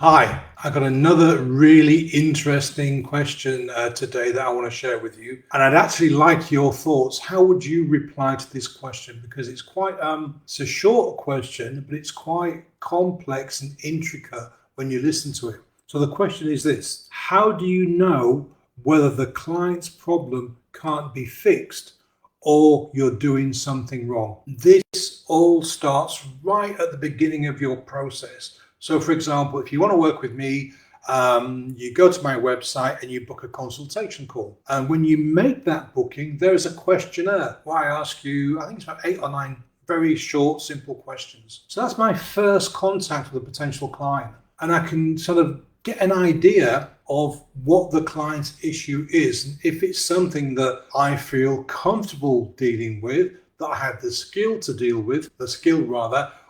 Hi, I got another really interesting question today that I want to share with you. And I'd actually like your thoughts. How would you reply to this question? Because it's a short question, but it's quite complex and intricate when you listen to it. So the question is this: how do you know whether the client's problem can't be fixed or you're doing something wrong? This all starts right at the beginning of your process. So, for example, if you want to work with me, you go to my website and you book a consultation call. And when you make that booking, there is a questionnaire where I ask you, I think it's about 8 or 9 very short, simple questions. So that's my first contact with a potential client. And I can sort of get an idea of what the client's issue is. And if it's something that I feel comfortable dealing with, that I have the skill to deal with,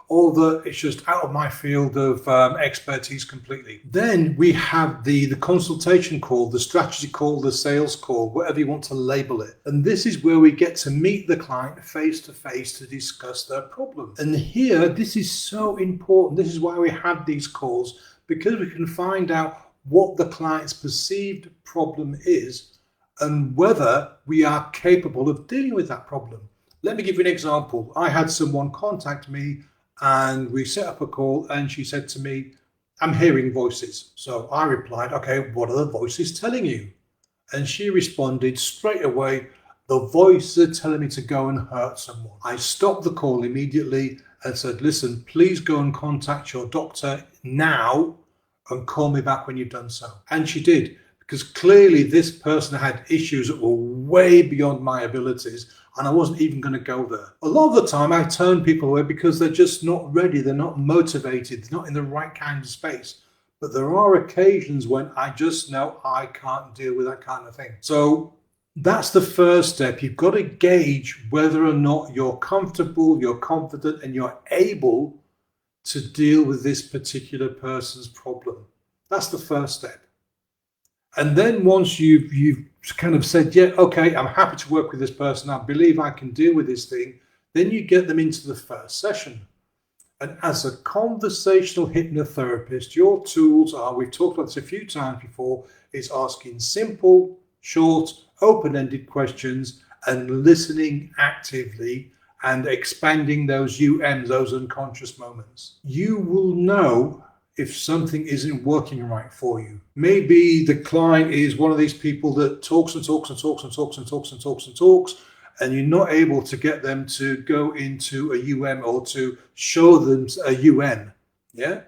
or that it's just out of my field of expertise completely. Then we have the consultation call, the strategy call, the sales call, whatever you want to label it. And this is where we get to meet the client face to face to discuss their problem. And here, this is so important. This is why we have these calls, because we can find out what the client's perceived problem is and whether we are capable of dealing with that problem. Let me give you an example. I had someone contact me and we set up a call and she said to me, I'm hearing voices. So I replied, okay, what are the voices telling you? And she responded straight away, the voices are telling me to go and hurt someone. I stopped the call immediately and said, listen, please go and contact your doctor now and call me back when you've done so. And she did, because clearly this person had issues that were way beyond my abilities, and I wasn't even going to go there. A lot of the time I turn people away because they're just not ready, they're not motivated, they're not in the right kind of space. But there are occasions when I just know I can't deal with that kind of thing. So that's the first step. You've got to gauge whether or not you're comfortable, you're confident, and you're able to deal with this particular person's problem. That's the first step. And then once you've kind of said, yeah, okay, I'm happy to work with this person, I believe I can deal with this thing, then you get them into the first session. And as a conversational hypnotherapist, your tools are, we've talked about this a few times before, is asking simple, short, open-ended questions and listening actively and expanding those UMs, those unconscious moments. You will know if something isn't working right for you. Maybe the client is one of these people that talks and talks and talks and talks and talks and talks and talks, and you're not able to get them to go into a UM or to show them a UN. Yeah?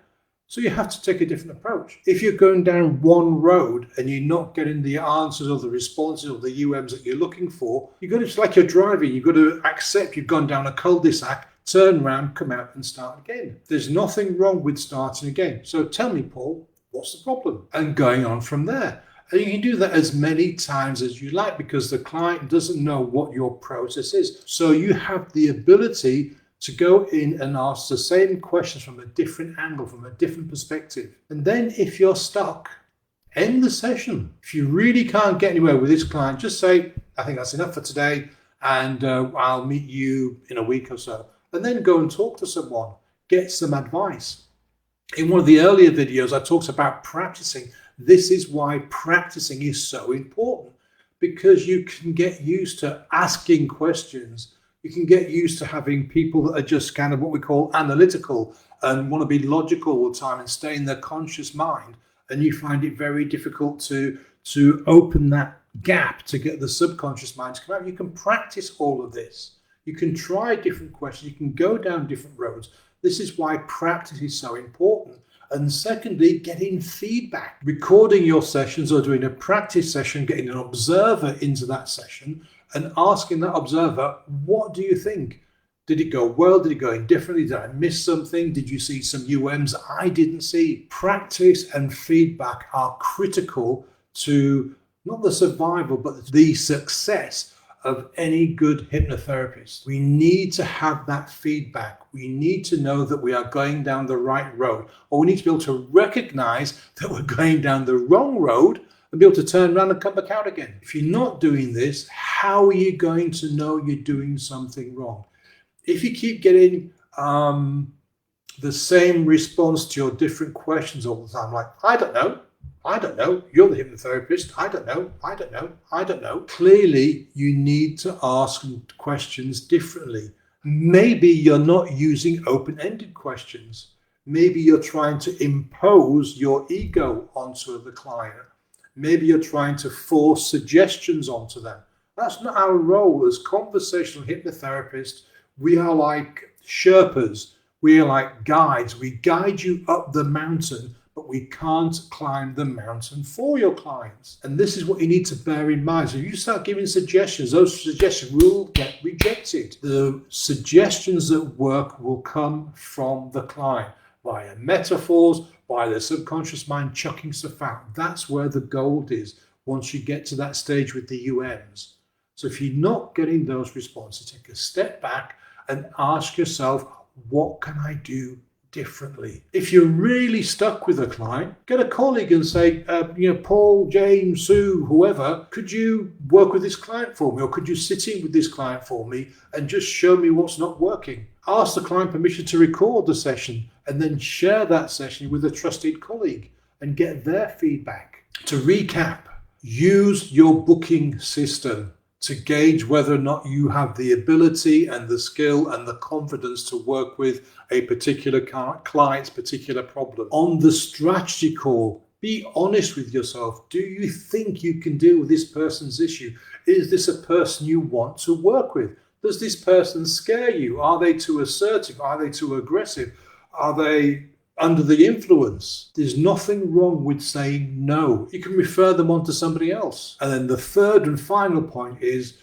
So you have to take a different approach. If you're going down one road and you're not getting the answers or the responses or the UMs that you're looking for, it's like you're driving. You've got to accept you've gone down a cul-de-sac, turn around, come out and start again. There's nothing wrong with starting again. So tell me, Paul, what's the problem? And going on from there. And you can do that as many times as you like because the client doesn't know what your process is. So you have the ability to go in and ask the same questions from a different angle, from a different perspective. And then if you're stuck, end the session. If you really can't get anywhere with this client, just say, I think that's enough for today, and I'll meet you in a week or so. And then go and talk to someone, get some advice. In one of the earlier videos, I talked about practicing. This is why practicing is so important, because you can get used to asking questions. You can get used to having people that are just kind of what we call analytical and want to be logical all the time and stay in their conscious mind. And you find it very difficult to open that gap to get the subconscious mind to come out. You can practice all of this. You can try different questions. You can go down different roads. This is why practice is so important. And secondly, getting feedback, recording your sessions or doing a practice session, getting an observer into that session and asking that observer, what do you think? Did it go well? Did it go indifferently? Did I miss something? Did you see some UMs I didn't see? Practice and feedback are critical to not the survival, but the success of any good hypnotherapist. We need to have that feedback. We need to know that we are going down the right road, or we need to be able to recognize that we're going down the wrong road and be able to turn around and come back out again. If you're not doing this, how are you going to know you're doing something wrong? If you keep getting the same response to your different questions all the time. Like, I don't know. I don't know. You're the hypnotherapist. I don't know. I don't know. I don't know. Clearly, you need to ask questions differently. Maybe you're not using open-ended questions. Maybe you're trying to impose your ego onto the client. Maybe you're trying to force suggestions onto them. That's not our role as conversational hypnotherapists. We are like Sherpas. We are like guides. We guide you up the mountain, but we can't climb the mountain for your clients. And this is what you need to bear in mind. So if you start giving suggestions, those suggestions will get rejected. The suggestions that work will come from the client via metaphors, via their subconscious mind chucking stuff out. That's where the gold is once you get to that stage with the UMs. So if you're not getting those responses, take a step back and ask yourself, what can I do differently? If you're really stuck with a client, get a colleague and say, Paul, James, Sue, whoever, could you work with this client for me? Or could you sit in with this client for me and just show me what's not working? Ask the client permission to record the session and then share that session with a trusted colleague and get their feedback. To recap, use your booking system to gauge whether or not you have the ability and the skill and the confidence to work with a particular client's particular problem. On the strategy call, be honest with yourself. Do you think you can deal with this person's issue? Is this a person you want to work with? Does this person scare you? Are they too assertive? Are they too aggressive? Are they under the influence? There's nothing wrong with saying no. You can refer them on to somebody else. And then the third and final point is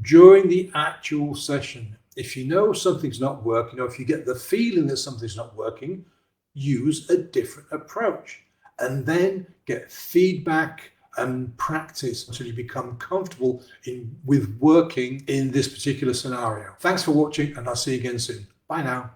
during the actual session, if you know something's not working, or if you get the feeling that something's not working, use a different approach and then get feedback and practice until you become comfortable with working in this particular scenario. Thanks for watching, and I'll see you again soon. Bye now.